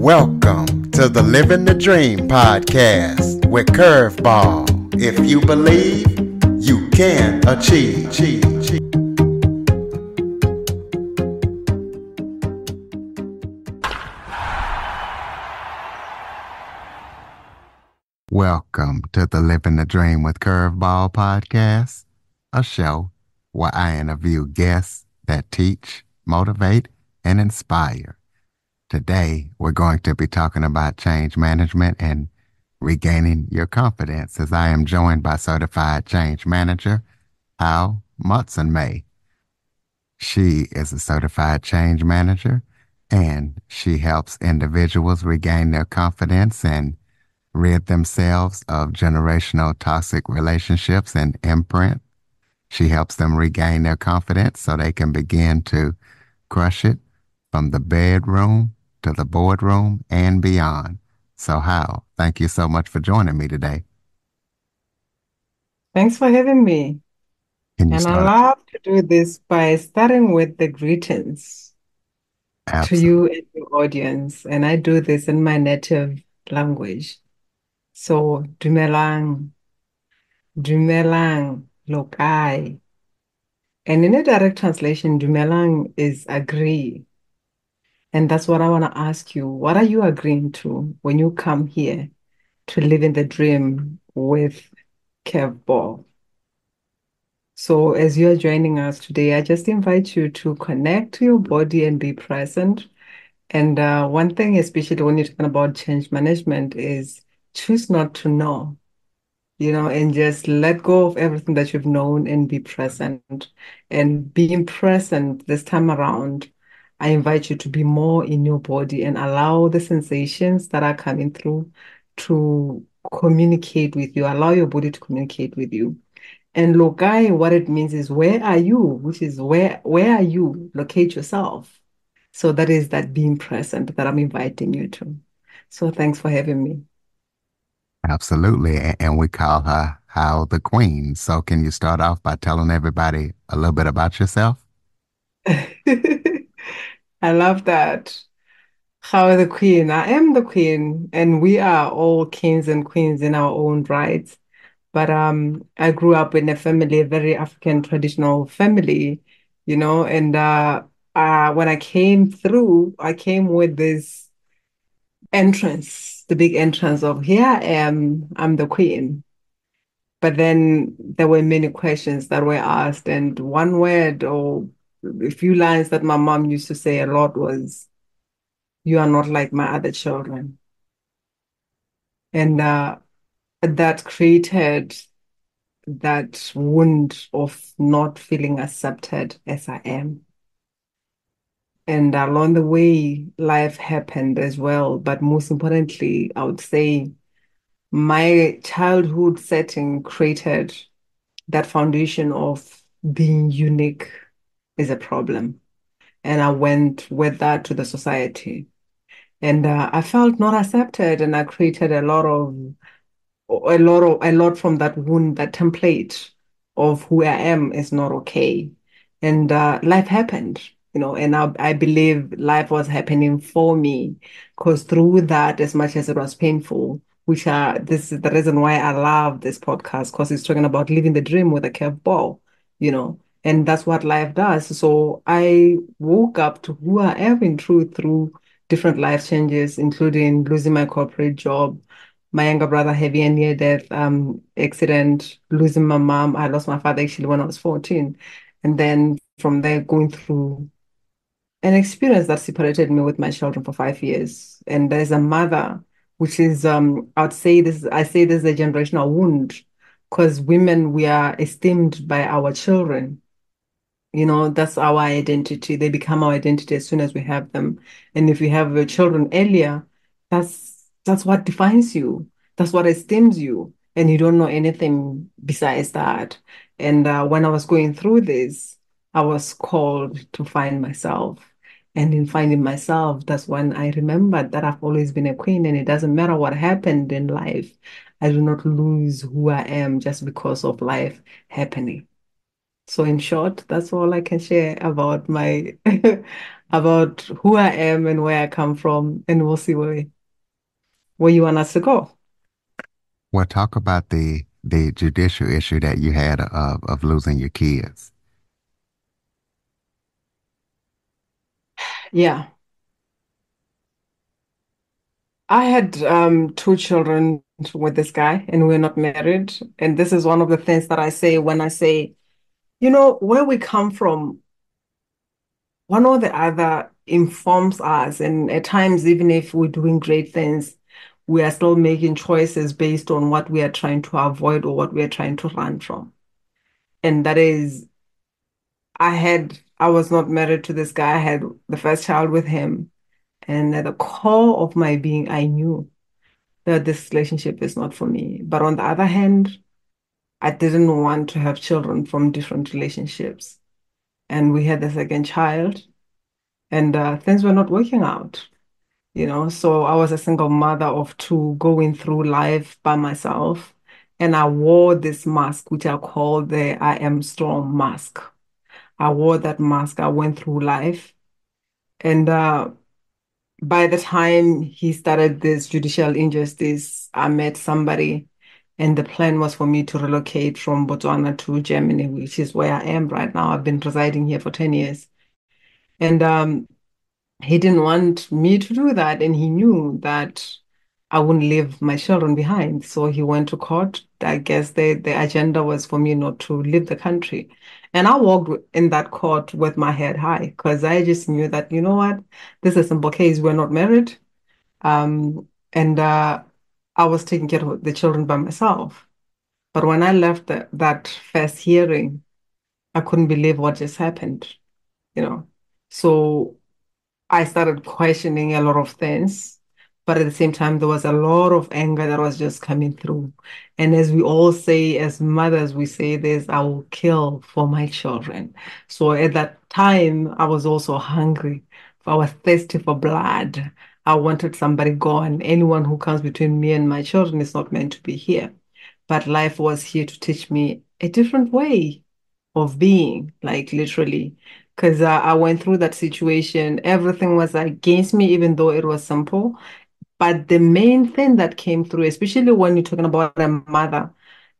Welcome to the Living the Dream podcast with Curveball. If you believe, you can achieve. Welcome to the Living the Dream with Curveball podcast, a show where I interview guests that teach, motivate, and inspire. Today, we're going to be talking about change management and regaining your confidence, as I am joined by certified change manager, Gao Motsemme. She is a certified change manager, and she helps individuals regain their confidence and rid themselves of generational toxic relationships and imprint. She helps them regain their confidence so they can begin to crush it from the bedroom to the boardroom and beyond. So, Hal, thank you so much for joining me today. Thanks for having me. Can you And I start? love to do this by starting with the greetings to Absolutely. you and your audience. And I do this in my native language. So, dumelang, dumelang, lokai. And in a direct translation, dumelang is agree. And that's what I want to ask you. What are you agreeing to when you come here to live in the dream with Curveball? So, as you're joining us today, I just invite you to connect to your body and be present. And one thing, especially when you're talking about change management, is choose not to know, and just let go of everything that you've known and be present. And being present this time around, I invite you to be more in your body and allow the sensations that are coming through to communicate with you, allow your body to communicate with you. And lokai, what it means is where are you, which is where are you? Locate yourself. So that is that being present that I'm inviting you to. So thanks for having me. Absolutely. And we call her Hal the Queen. So, can you start off by telling everybody a little bit about yourself? I love that. How the queen. I am the queen, and we are all kings and queens in our own right. But I grew up in a family, a very African traditional family, and when I came through, I came with this entrance, the big entrance of here I am, I'm the queen. But then there were many questions that were asked, and one word or a few lines that my mom used to say a lot was, "You are not like my other children." And that created that wound of not feeling accepted as I am. And along the way, life happened as well. But most importantly, I would say my childhood setting created that foundation of being unique is a problem. And I went with that to the society. And I felt not accepted, and I created a lot from that wound, that template of who I am is not okay. And life happened, and I believe life was happening for me because through that, as much as it was painful, this is the reason why I love this podcast because it's talking about living the dream with a curveball, and that's what life does. So I woke up to who I am in truth through different life changes, including losing my corporate job, my younger brother having a near-death accident, losing my mom. I lost my father actually when I was 14. And then from there, going through an experience that separated me with my children for 5 years. And there's a mother, which is, I say this is a generational wound because women, we are esteemed by our children. That's our identity. They become our identity as soon as we have them. And if you have your children earlier, that's what defines you. That's what esteems you. And you don't know anything besides that. And when I was going through this, I was called to find myself. And in finding myself, that's when I remembered that I've always been a queen, and it doesn't matter what happened in life. I do not lose who I am just because of life happening. So in short, that's all I can share about my about who I am and where I come from, and we'll see where you want us to go. Well, talk about the judicial issue that you had of losing your kids. Yeah. I had two children with this guy, and we're not married. And this is one of the things that I say when I say, where we come from, one or the other informs us. And at times, even if we're doing great things, we are still making choices based on what we are trying to avoid or what we are trying to run from. And that is, I was not married to this guy. I had the first child with him. And at the core of my being, I knew that this relationship is not for me. But on the other hand, I didn't want to have children from different relationships. And we had the second child, and things were not working out, So I was a single mother of two going through life by myself. And I wore this mask, which I call the I am strong mask. I wore that mask. I went through life. And by the time he started this judicial injustice, I met somebody, and the plan was for me to relocate from Botswana to Germany, which is where I am right now. I've been residing here for 10 years. And he didn't want me to do that, and he knew that I wouldn't leave my children behind. So he went to court. I guess the agenda was for me not to leave the country. And I walked in that court with my head high because I just knew that, you know what, this is a simple case. We're not married. And I was taking care of the children by myself. But when I left that first hearing, I couldn't believe what just happened, you know. So I started questioning a lot of things, but at the same time, there was a lot of anger that was just coming through. And as we all say, as mothers, we say this, I will kill for my children. So at that time, I was also hungry. I was thirsty for blood. I wanted somebody gone. Anyone who comes between me and my children is not meant to be here. But life was here to teach me a different way of being, like literally, because I went through that situation. Everything was against me, even though it was simple. But the main thing that came through, especially when you're talking about a mother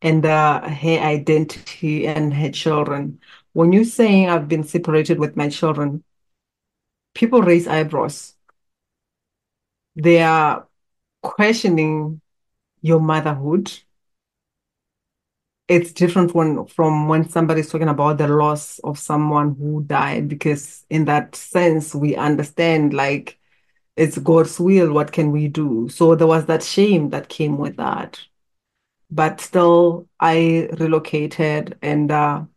and her identity and her children, when you're saying I've been separated with my children, people raise eyebrows. They are questioning your motherhood. It's different from when somebody's talking about the loss of someone who died, because in that sense, we understand like it's God's will. What can we do? So there was that shame that came with that. But still, I relocated and I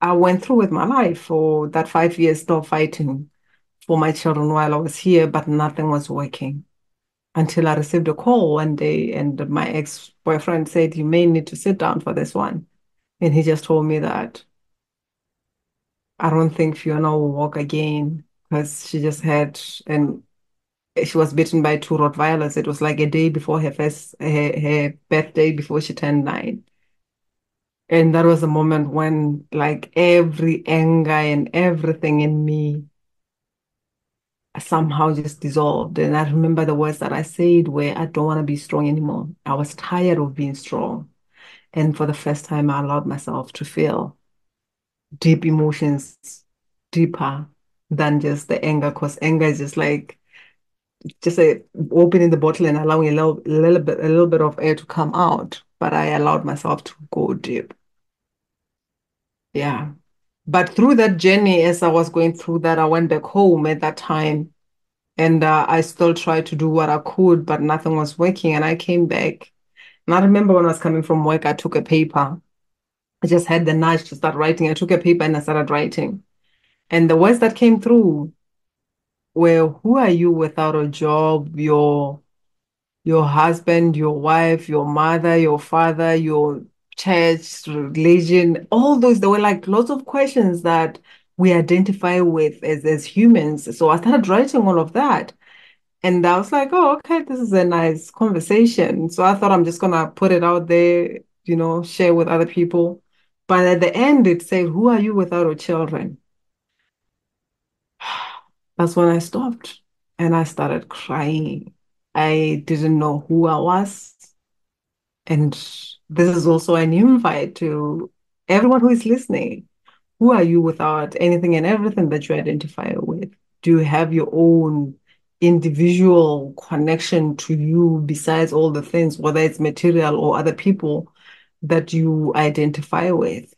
went through with my life for that 5 years, still fighting for my children while I was here, but nothing was working until I received a call one day, and my ex-boyfriend said, "You may need to sit down for this one." And he just told me that I don't think Fiona will walk again because she just had, and she was bitten by two Rottweilers. It was like a day before her birthday before she turned 9. And that was a moment when like every anger and everything in me somehow just dissolved. And I remember the words that I said were, I don't want to be strong anymore. I was tired of being strong. And for the first time, I allowed myself to feel deep emotions, deeper than just the anger, because anger is just like just opening the bottle and allowing a little bit of air to come out. But I allowed myself to go deep. Yeah. But through that journey, as I was going through that, I went back home at that time, and I still tried to do what I could, but nothing was working. And I came back. And I remember when I was coming from work, I took a paper. I just had the nudge to start writing. I took a paper and I started writing. And the words that came through were, who are you without a job? Your husband, your wife, your mother, your father, your church, religion, all those, there were like lots of questions that we identify with as humans. So I started writing all of that. And I was like, oh, okay, this is a nice conversation. So I thought I'm just gonna put it out there, share with other people. But at the end, it said, who are you without your children? That's when I stopped and I started crying. I didn't know who I was. And this is also an invite to everyone who is listening. Who are you without anything and everything that you identify with? Do you have your own individual connection to you besides all the things, whether it's material or other people that you identify with?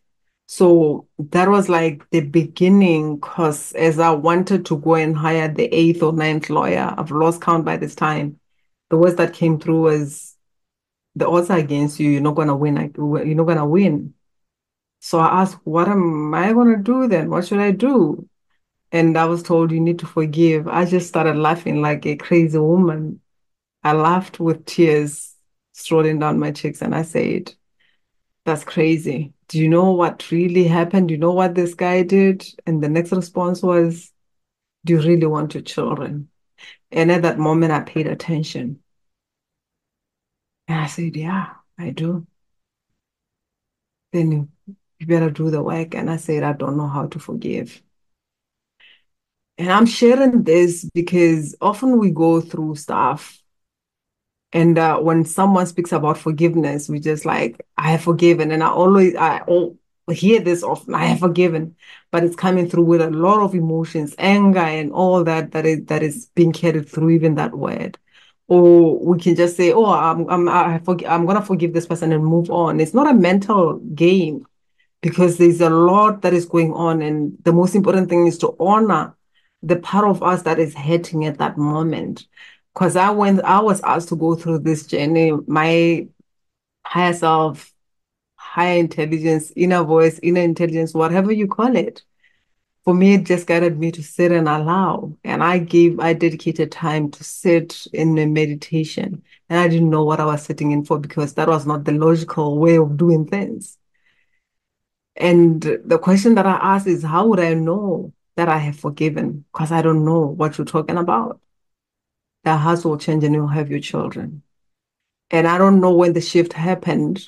So that was like the beginning, because as I wanted to go and hire the eighth or ninth lawyer, I've lost count by this time. The words that came through was the odds are against you. You're not gonna win. You're not gonna win. So I asked, what am I gonna do then? What should I do? And I was told you need to forgive. I just started laughing like a crazy woman. I laughed with tears strolling down my cheeks, and I said, "That's crazy. Do you know what really happened? Do you know what this guy did?" And the next response was, "Do you really want your children?" And at that moment, I paid attention. And I said, "Yeah, I do." Then you better do the work. And I said, "I don't know how to forgive." And I'm sharing this because often we go through stuff. And when someone speaks about forgiveness, we just like, I have forgiven. And I hear this often, I have forgiven, but it's coming through with a lot of emotions, anger, and all that that is being carried through even that word. Or we can just say, oh, I'm gonna forgive this person and move on. It's not a mental game because there's a lot that is going on. And the most important thing is to honor the part of us that is hurting at that moment. Because I was asked to go through this journey, my higher self, higher intelligence, inner voice, inner intelligence, whatever you call it. For me, it just guided me to sit and allow. And I dedicated time to sit in a meditation. And I didn't know what I was sitting in for because that was not the logical way of doing things. And the question that I ask is, how would I know that I have forgiven? Because I don't know what you're talking about. That house will change and you'll have your children. And I don't know when the shift happened,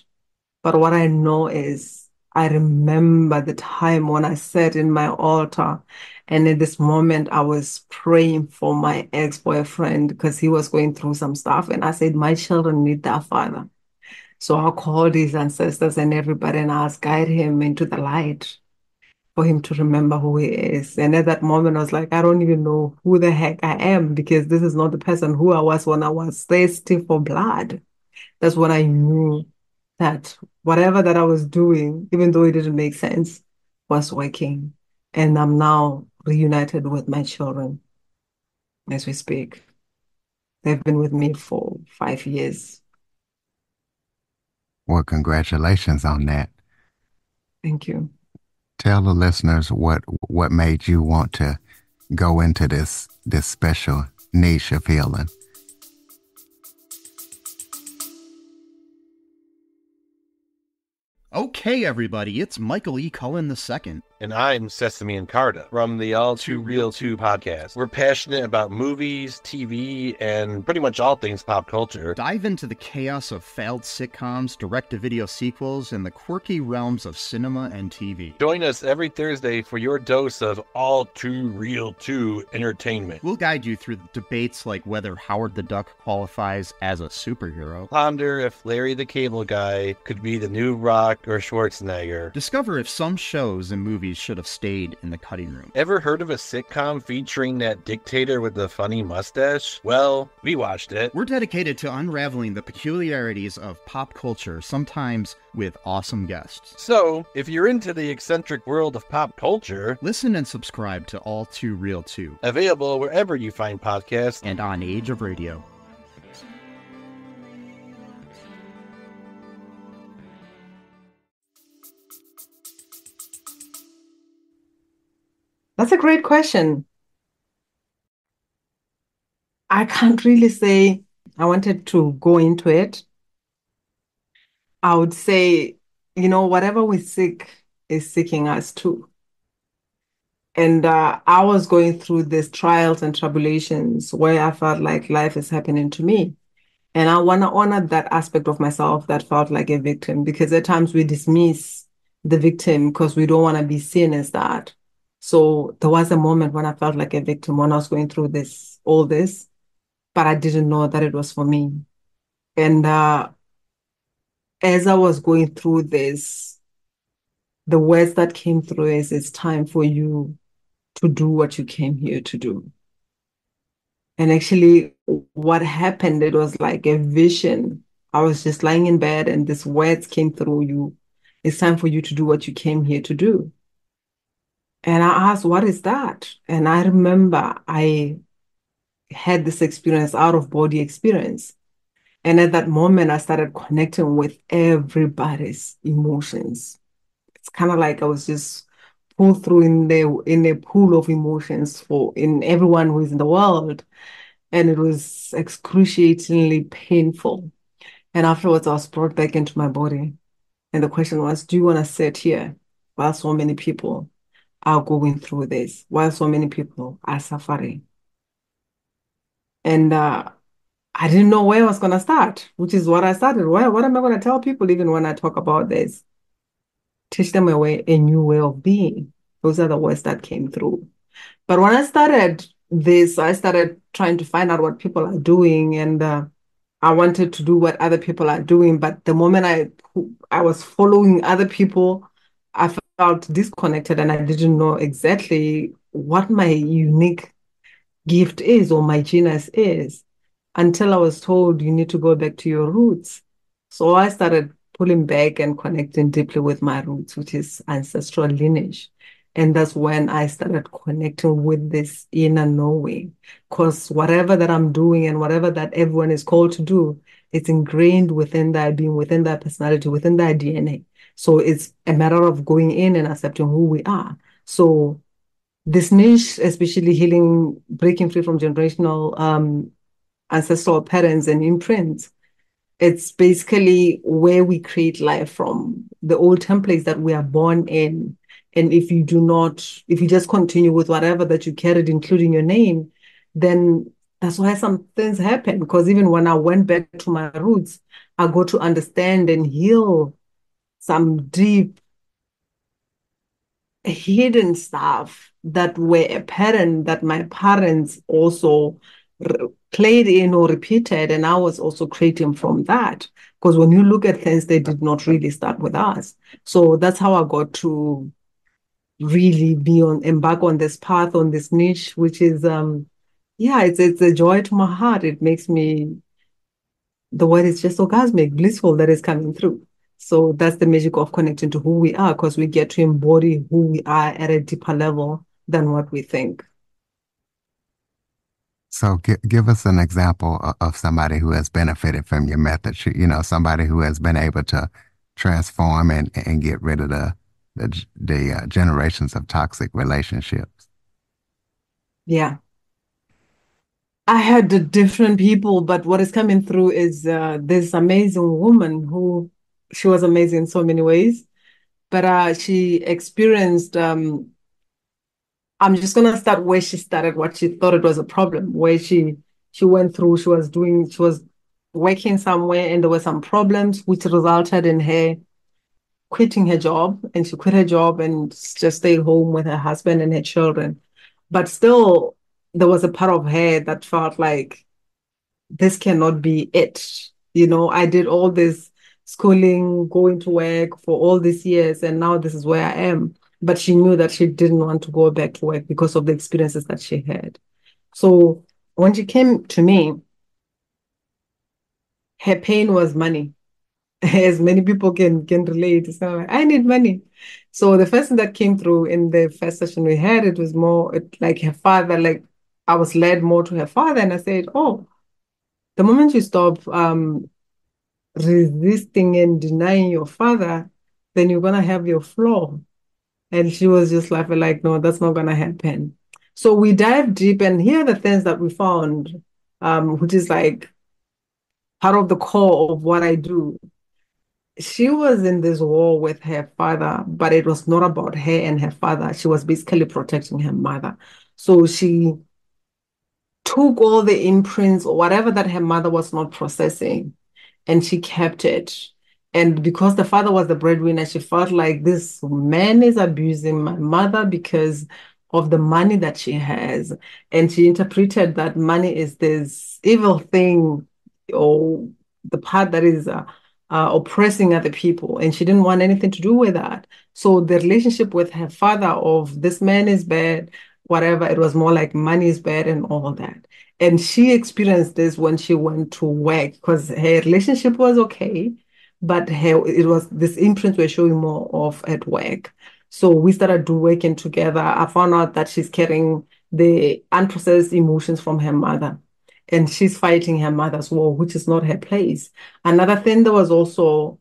but what I know is I remember the time when I sat in my altar. And in this moment, I was praying for my ex-boyfriend because he was going through some stuff. And I said, my children need their father. So I called his ancestors and everybody and I asked, guide him into the light for him to remember who he is. And at that moment, I was like, I don't even know who the heck I am because this is not the person who I was when I was thirsty for blood. That's when I knew that whatever that I was doing, even though it didn't make sense, was working. And I'm now reunited with my children as we speak. They've been with me for 5 years. Well, congratulations on that. Thank you. Tell the listeners what made you want to go into this special niche of healing. Okay, everybody, it's Michael E. Cullen II. And I'm Sesame and Carta from the All Too Real 2 podcast. We're passionate about movies, TV, and pretty much all things pop culture. Dive into the chaos of failed sitcoms, direct-to-video sequels, and the quirky realms of cinema and TV. Join us every Thursday for your dose of All Too Real 2 entertainment. We'll guide you through debates like whether Howard the Duck qualifies as a superhero. Ponder if Larry the Cable Guy could be the new Rock or Schwarzenegger. Discover if some shows and movies should have stayed in the cutting room. Ever heard of a sitcom featuring that dictator with the funny mustache? Well, we watched it. We're dedicated to unraveling the peculiarities of pop culture, sometimes with awesome guests. So, if you're into the eccentric world of pop culture, listen and subscribe to All Too Real 2. Available wherever you find podcasts and on Age of Radio. That's a great question. I can't really say I wanted to go into it. I would say, whatever we seek is seeking us too. And I was going through these trials and tribulations where I felt like life is happening to me. And I want to honor that aspect of myself that felt like a victim, because at times we dismiss the victim because we don't want to be seen as that. So there was a moment when I felt like a victim when I was going through all this, but I didn't know that it was for me. And as I was going through this, the words that came through is it's time for you to do what you came here to do. And actually, what happened, it was like a vision. I was just lying in bed and these words came through you. It's time for you to do what you came here to do. And I asked, what is that? And I remember I had this experience, out of body experience. And at that moment, I started connecting with everybody's emotions. It's kind of like I was just pulled through in a pool of emotions for in everyone who is in the world. And it was excruciatingly painful. And afterwards, I was brought back into my body. And the question was, do you want to sit here while so many people are going through this, while so many people are suffering? And I didn't know where I was going to start, which is what I started. What am I going to tell people even when I talk about this? Teach them a new way of being. Those are the words that came through. But when I started this, I started trying to find out what people are doing, and I wanted to do what other people are doing. But the moment I was following other people, I felt disconnected, and I didn't know exactly what my unique gift is or my genius is until I was told you need to go back to your roots. So I started pulling back and connecting deeply with my roots, which is ancestral lineage. And that's when I started connecting with this inner knowing. Because whatever that I'm doing and whatever that everyone is called to do, it's ingrained within that being, within that personality, within that DNA. So it's a matter of going in and accepting who we are. So this niche, especially healing, breaking free from generational ancestral patterns and imprints, it's basically where we create life from, the old templates that we are born in. And if you just continue with whatever that you carried, including your name, then that's why some things happen. Because even when I went back to my roots, I got to understand and heal some deep hidden stuff that were a pattern that my parents also played in or repeated, and I was also creating from that. Because when you look at things, they did not really start with us. So that's how I got to really embark on this path, on this niche, which is yeah, it's a joy to my heart. It makes me, the word is just orgasmic, blissful, that is coming through. So that's the magic of connecting to who we are, because we get to embody who we are at a deeper level than what we think. So give us an example of somebody who has benefited from your method. Somebody who has been able to transform and get rid of the generations of toxic relationships. Yeah. I had the different people, but what is coming through is this amazing woman who, she was amazing in so many ways, but she experienced, I'm just gonna start where she started, what she thought it was a problem, where she went through, she was working somewhere and there were some problems which resulted in her quitting her job, and she quit her job and just stayed home with her husband and her children. But still, there was a part of her that felt like this cannot be it. I did all this schooling, going to work for all these years, and now this is where I am. But she knew that she didn't want to go back to work because of the experiences that she had. So when she came to me, her pain was money. As many people can relate. It's kind of like, I need money. So the first thing that came through in the first session we had, it was more like her father, like I was led more to her father, and I said, oh, the moment you stop resisting and denying your father, then you're gonna have your flaw. And she was just laughing like, no, that's not gonna happen. So we dive deep, and here are the things that we found, which is like part of the core of what I do. She was in this war with her father, but it was not about her and her father. She was basically protecting her mother. So she took all the imprints or whatever that her mother was not processing, and she kept it. And because the father was the breadwinner, she felt like this man is abusing my mother because of the money that she has. And she interpreted that money is this evil thing, or the part that is oppressing other people. And she didn't want anything to do with that. So the relationship with her father of this man is bad, whatever, it was more like money is bad and all that. And she experienced this when she went to work because her relationship was okay, but it was this imprint we're showing more of at work. So we started working together. I found out that she's carrying the unprocessed emotions from her mother, and she's fighting her mother's war, which is not her place. Another thing, there was also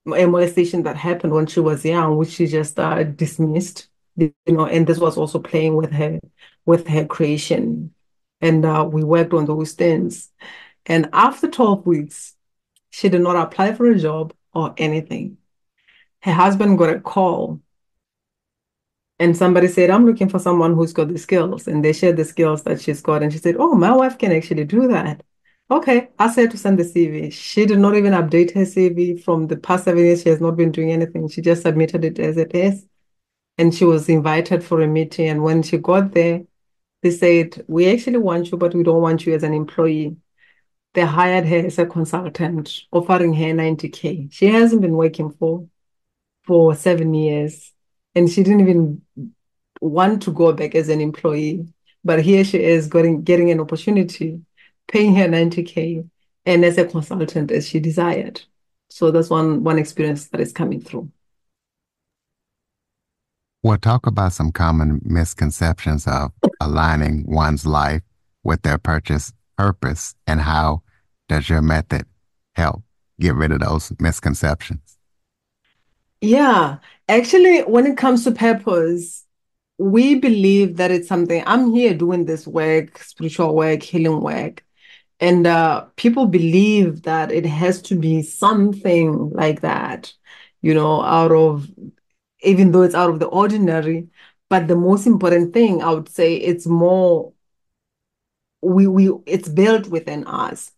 a molestation that happened when she was young, which she just dismissed, and this was also playing with her creation. And we worked on those things. And after 12 weeks, she did not apply for a job or anything. Her husband got a call and somebody said, I'm looking for someone who's got the skills. And they shared the skills that she's got. And she said, oh, my wife can actually do that. Okay, I said to send the CV. She did not even update her CV from the past 7 years. She has not been doing anything. She just submitted it as it is. And she was invited for a meeting. And when she got there, they said, we actually want you, but we don't want you as an employee. They hired her as a consultant, offering her 90K. She hasn't been working for 7 years, and she didn't even want to go back as an employee. But here she is getting an opportunity, paying her 90K, and as a consultant as she desired. So that's one experience that is coming through. We'll talk about some common misconceptions of aligning one's life with their purpose, and how does your method help get rid of those misconceptions? Yeah, actually, when it comes to purpose, we believe that it's something. I'm here doing this work, spiritual work, healing work, and people believe that it has to be something like that, out of, even though it's out of the ordinary. But the most important thing, I would say, it's more, it's built within us.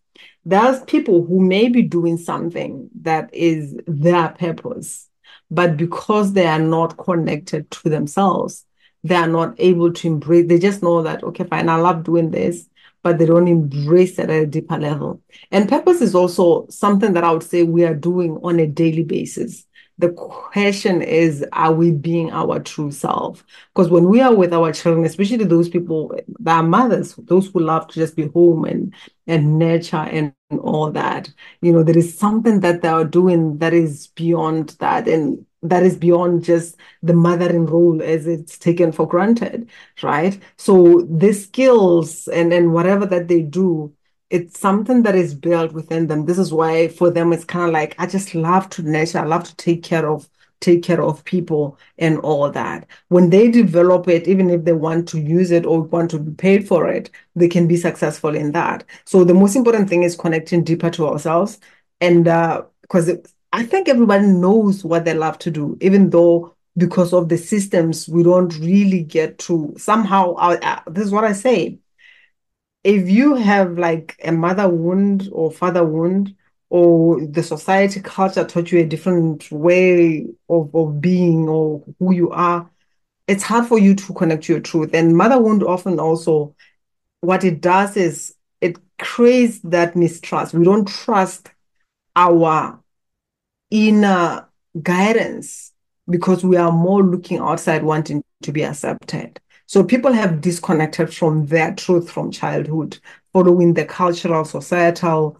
There's people who may be doing something that is their purpose, but because they are not connected to themselves, they are not able to embrace. They just know that, okay, fine, I love doing this, but they don't embrace it at a deeper level. And purpose is also something that I would say we are doing on a daily basis. The question is, are we being our true self? Because when we are with our children, especially those people that are mothers, those who love to just be home and nurture and all that, there is something that they are doing that is beyond that, and that is beyond just the mothering role as it's taken for granted, right? So the skills and whatever that they do, it's something that is built within them. This is why for them it's kind of like, I just love to nurture, I love to take care of people and all that. When they develop it, even if they want to use it or want to be paid for it, they can be successful in that. So the most important thing is connecting deeper to ourselves. And because I think everybody knows what they love to do, even though because of the systems, we don't really get to somehow. This is what I say. If you have like a mother wound or father wound, or the society culture taught you a different way of being or who you are, it's hard for you to connect to your truth. And mother wound often also, what it does is it creates that mistrust. We don't trust our inner guidance because we are more looking outside, wanting to be accepted. So people have disconnected from their truth from childhood, following the cultural, societal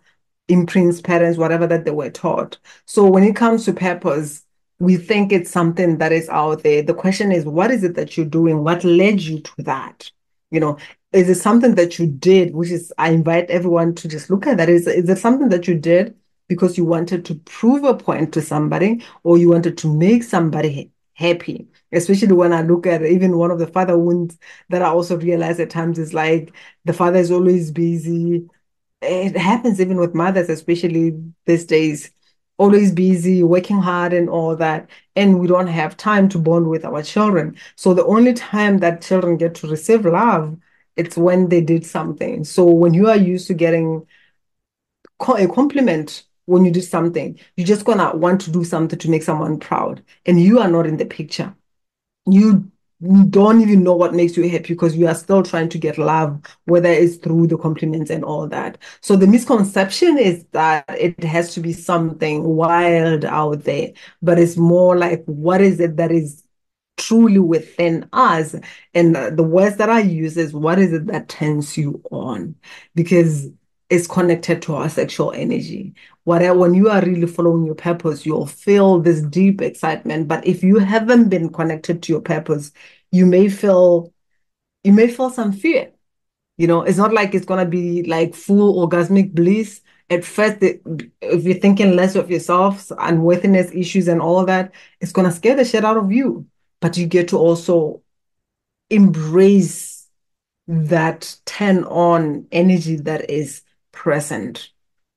imprints, parents, whatever that they were taught. So when it comes to purpose, we think it's something that is out there. The question is, what is it that you're doing? What led you to that? Is it something that you did, which is, I invite everyone to just look at that. Is it something that you did because you wanted to prove a point to somebody, or you wanted to make somebody happy? Especially when I look at even one of the father wounds that I also realize at times is like the father is always busy. It happens even with mothers, especially these days, always busy, working hard and all that. And we don't have time to bond with our children. So the only time that children get to receive love, it's when they did something. So when you are used to getting a compliment when you do something, you're just gonna want to do something to make someone proud, and you are not in the picture. You don't even know what makes you happy because you are still trying to get love, whether it's through the compliments and all that. So the misconception is that it has to be something wild out there, but it's more like, what is it that is truly within us? And the words that I use is, what is it that turns you on? Because it's connected to our sexual energy. Whatever, when you are really following your purpose, you'll feel this deep excitement. But if you haven't been connected to your purpose, you may feel some fear. It's not like it's gonna be like full orgasmic bliss. At first, if you're thinking less of yourself, unworthiness issues and all that, it's gonna scare the shit out of you. But you get to also embrace that turn on energy that is present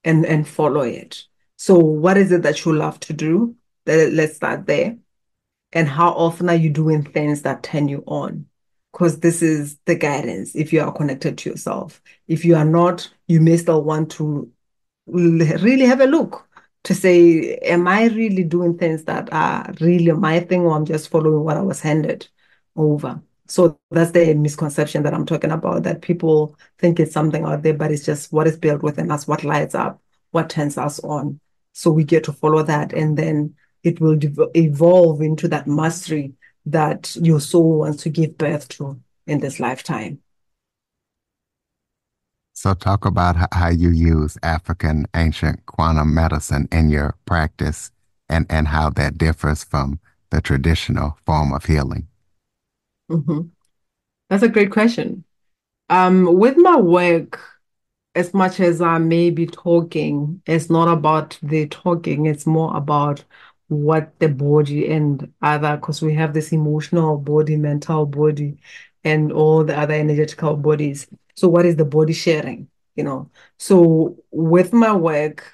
and follow it. So what is it that you love to do? Let's start there. And how often are you doing things that turn you on? Because this is the guidance if you are connected to yourself. If you are not, you may still want to really have a look to say, am I really doing things that are really my thing, or I'm just following what I was handed over? So that's the misconception that I'm talking about, that people think it's something out there, but it's just what is built within us, what lights up, what turns us on. So we get to follow that, and then it will evolve into that mastery that your soul wants to give birth to in this lifetime. So talk about how you use African ancient quantum medicine in your practice, and how that differs from the traditional form of healing. Mm-hmm. That's a great question. With my work, as much as I may be talking, it's not about the talking, it's more about what the body and other, because we have this emotional body, mental body, and all the other energetical bodies. So what is the body sharing? So with my work,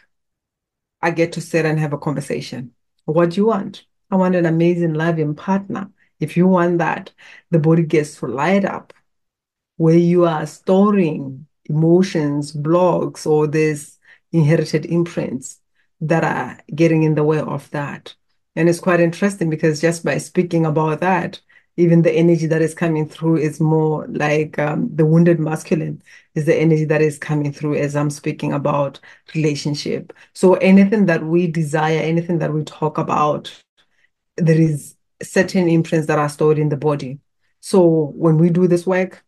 I get to sit and have a conversation. What do you want? I want an amazing, loving partner. If you want that, the body gets to light up where you are storing emotions, blocks, or these inherited imprints that are getting in the way of that. And it's quite interesting because just by speaking about that, even the energy that is coming through is more like the wounded masculine is the energy that is coming through as I'm speaking about relationship. So anything that we desire, anything that we talk about, there is certain imprints that are stored in the body. So when we do this work,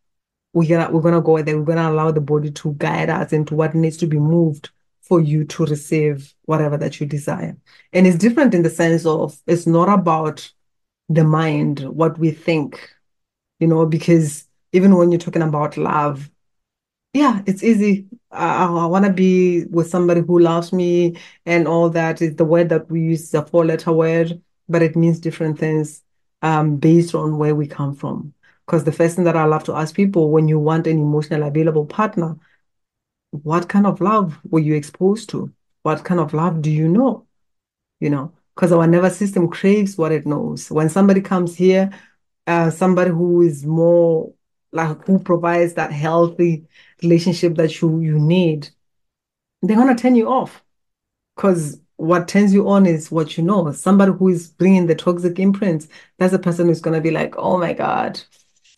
we're gonna go there. We're gonna allow the body to guide us into what needs to be moved for you to receive whatever that you desire. And it's different in the sense of it's not about the mind, what we think, because even when you're talking about love, yeah, it's easy. I want to be with somebody who loves me, and all that is the word that we use is a four-letter word, but it means different things based on where we come from. Because the first thing that I love to ask people, when you want an emotional available partner, what kind of love were you exposed to? What kind of love do you know? Because our nervous system craves what it knows. When somebody comes here, somebody who is more like who provides that healthy relationship that you need, they're gonna turn you off because what turns you on is what you know. Somebody who is bringing the toxic imprints, that's a person who's gonna be like, oh my God,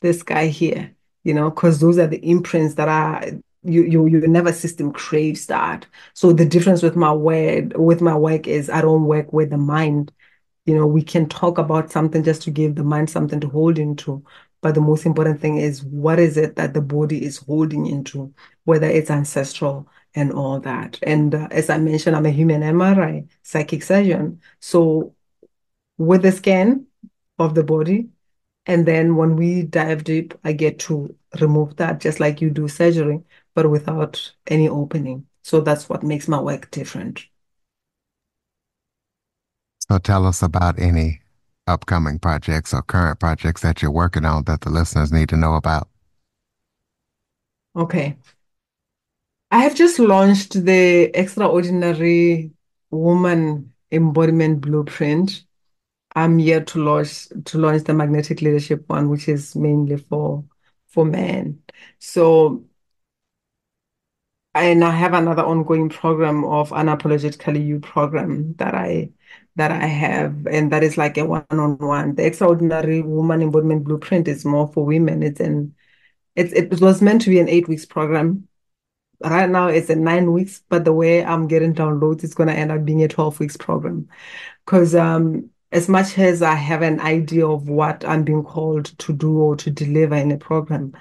this guy here, because those are the imprints that are your nervous system craves that. So the difference with my work is I don't work with the mind. We can talk about something just to give the mind something to hold into. But the most important thing is what is it that the body is holding into, whether it's ancestral and all that. And as I mentioned, I'm a human MRI psychic surgeon. So with the scan of the body, and then when we dive deep, I get to remove that just like you do surgery, but without any opening. So that's what makes my work different. So tell us about any upcoming projects or current projects that you're working on that the listeners need to know about. Okay. I have just launched the Extraordinary Woman Embodiment Blueprint. I'm here to launch the Magnetic Leadership one, which is mainly for men. So and I have another ongoing program of Unapologetically You program that I have, and that is like a one-on-one. The Extraordinary Woman Embodiment Blueprint is more for women. It was meant to be an 8 weeks program. Right now it's a 9 weeks, but the way I'm getting downloads, it's gonna end up being a 12 weeks program. Because as much as I have an idea of what I'm being called to do or to deliver in a program,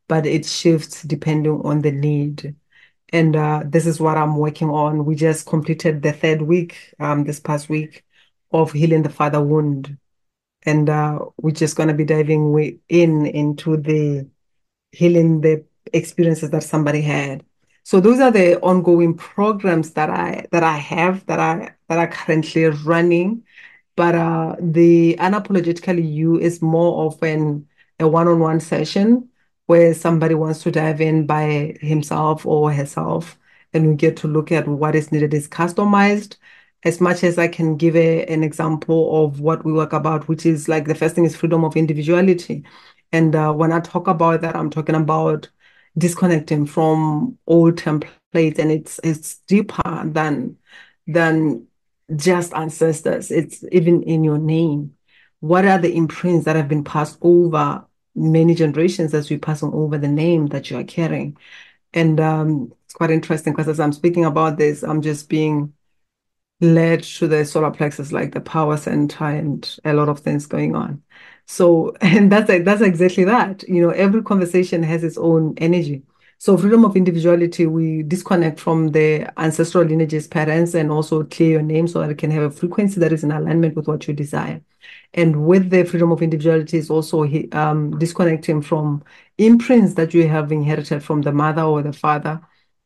but it shifts depending on the need. And this is what I'm working on. We just completed the third week, this past week, of healing the father wound. And we're just going to be diving into the healing the experiences that somebody had. So those are the ongoing programs that I have that are currently running. But the Unapologetically You is more of a one-on-one session where somebody wants to dive in by himself or herself, and we get to look at what is needed. It's customized. As much as I can give an example of what we work about, which is like the first thing is freedom of individuality. And when I talk about that, I'm talking about disconnecting from old templates, and it's deeper than just ancestors. It's even in your name. What are the imprints that have been passed over many generations as we passing over the name that you are carrying? And it's quite interesting because as I'm speaking about this, I'm just being led to the solar plexus, like the power center, and a lot of things going on. So, and that's exactly that. Every conversation has its own energy. So, freedom of individuality, we disconnect from the ancestral lineages, patterns, and also clear your name so that it can have a frequency that is in alignment with what you desire. And with the freedom of individuality is also disconnecting from imprints that you have inherited from the mother or the father.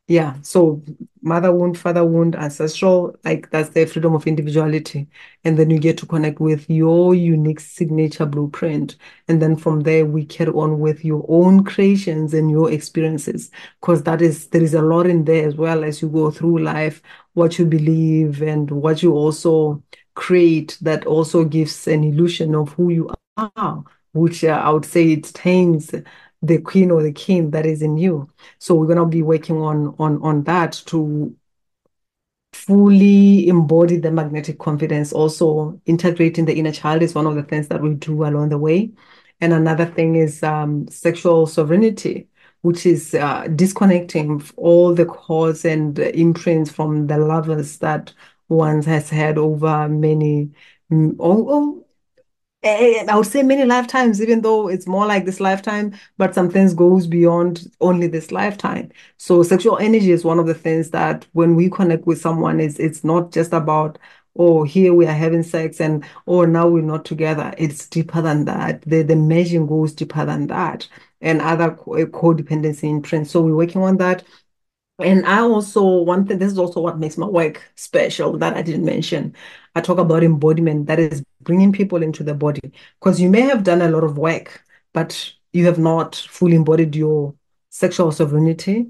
Yeah, so mother wound, father wound, ancestral, like that's the freedom of individuality. And then you get to connect with your unique signature blueprint. And then from there, we carry on with your own creations and your experiences, because there is a lot in there as well as you go through life, what you believe and what you also create that also gives an illusion of who you are, which I would say it tames the queen or the king that is in you. So we're gonna be working on that to fully embody the magnetic confidence. Also, integrating the inner child is one of the things that we do along the way. And another thing is sexual sovereignty, which is disconnecting all the cause and imprints from the lovers that one has had over many, I would say many lifetimes, even though it's more like this lifetime, but some things goes beyond only this lifetime. So sexual energy is one of the things that when we connect with someone, it's not just about, oh, here we are having sex and oh, now we're not together. It's deeper than that. The measuring goes deeper than that and other codependency imprints. So we're working on that. And one thing, this is also what makes my work special that I didn't mention. I talk about embodiment, that is bringing people into the body. Because you may have done a lot of work, but you have not fully embodied your sexual sovereignty,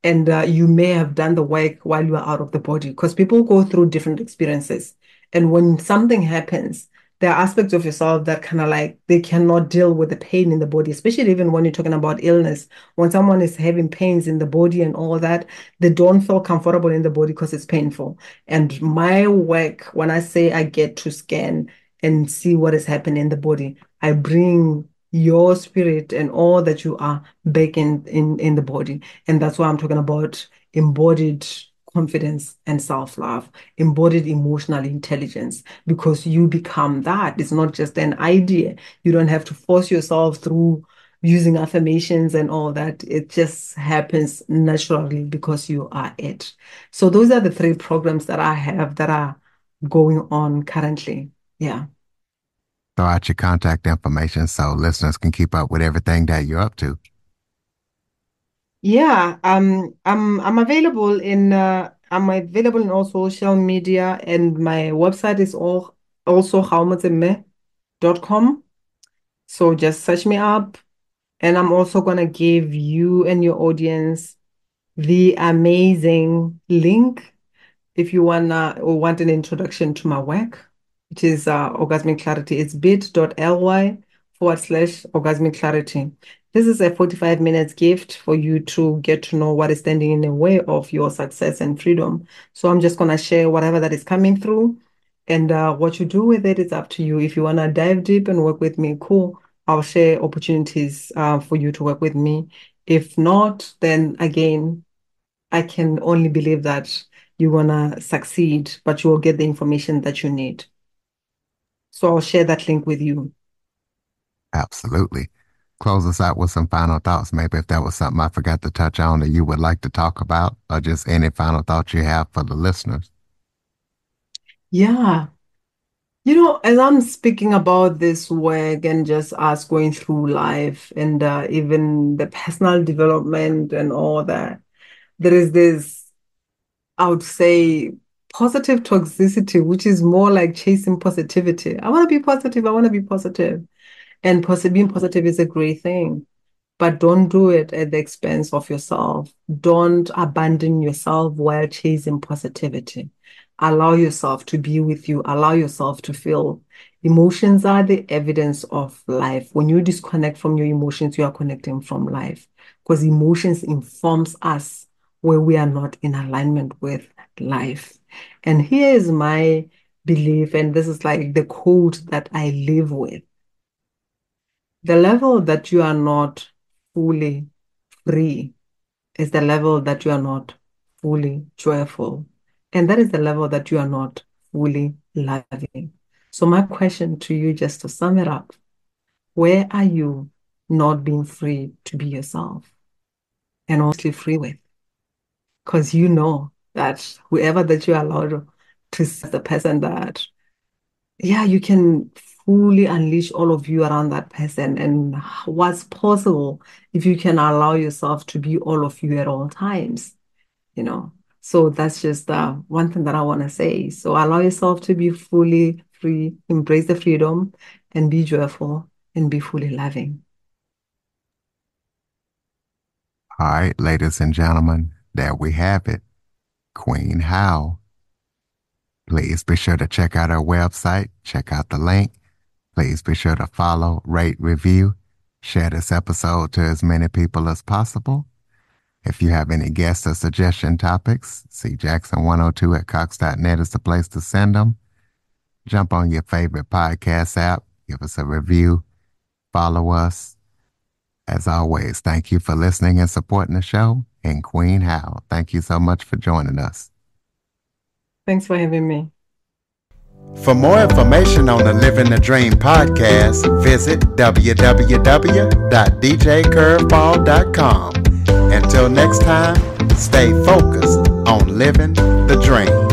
and you may have done the work while you are out of the body because people go through different experiences. And when something happens, there are aspects of yourself that kind of like they cannot deal with the pain in the body, especially even when you're talking about illness. When someone is having pains in the body and all that, they don't feel comfortable in the body because it's painful. And my work, when I say I get to scan and see what is happening in the body, I bring your spirit and all that you are back in the body. And that's why I'm talking about embodied confidence and self-love, embodied emotional intelligence, because you become that. It's not just an idea. You don't have to force yourself through using affirmations and all that. It just happens naturally because you are it. So those are the three programs that I have that are going on currently. Yeah. Throw out your contact information so listeners can keep up with everything that you're up to. Yeah, I'm available in all social media, and my website is also gaomotsemme.com. So just search me up, and I'm also gonna give you and your audience the amazing link if you wanna or want an introduction to my work, which is Orgasmic Clarity. It's bit.ly/orgasmic clarity. This is a 45 minutes gift for you to get to know what is standing in the way of your success and freedom. So I'm just going to share whatever that is coming through. And what you do with it is up to you. If you want to dive deep and work with me, cool. I'll share opportunities for you to work with me. If not, then again, I can only believe that you're going to succeed, but you will get the information that you need. So I'll share that link with you. Absolutely. Close us out with some final thoughts. Maybe if there was something I forgot to touch on that you would like to talk about, or just any final thoughts you have for the listeners. Yeah. You know, as I'm speaking about this work and just us going through life and even the personal development and all that, there is this, I would say, positive toxicity, which is more like chasing positivity. I want to be positive. I want to be positive. And being positive is a great thing. But don't do it at the expense of yourself. Don't abandon yourself while chasing positivity. Allow yourself to be with you. Allow yourself to feel. Emotions are the evidence of life. When you disconnect from your emotions, you are connecting from life because emotions informs us where we are not in alignment with life. And here is my belief, and this is like the code that I live with. The level that you are not fully free is the level that you are not fully joyful. And that is the level that you are not fully loving. So my question to you, just to sum it up, where are you not being free to be yourself and honestly free with? Because you know that whoever that you allow to see the person that, yeah, you can fully unleash all of you around that person and what's possible if you can allow yourself to be all of you at all times, you know. So that's just one thing that I want to say. So allow yourself to be fully free, embrace the freedom, and be joyful and be fully loving. All right, ladies and gentlemen, there we have it. Queen How. Please be sure to check out our website, check out the link. Please be sure to follow, rate, review, share this episode to as many people as possible. If you have any guest or suggestion topics, cjackson102 at cox.net is the place to send them. Jump on your favorite podcast app, give us a review, follow us. As always, thank you for listening and supporting the show. And Queen How, thank you so much for joining us. Thanks for having me. For more information on the Living the Dream podcast, visit www.djcurveball.com. Until next time, stay focused on living the dream.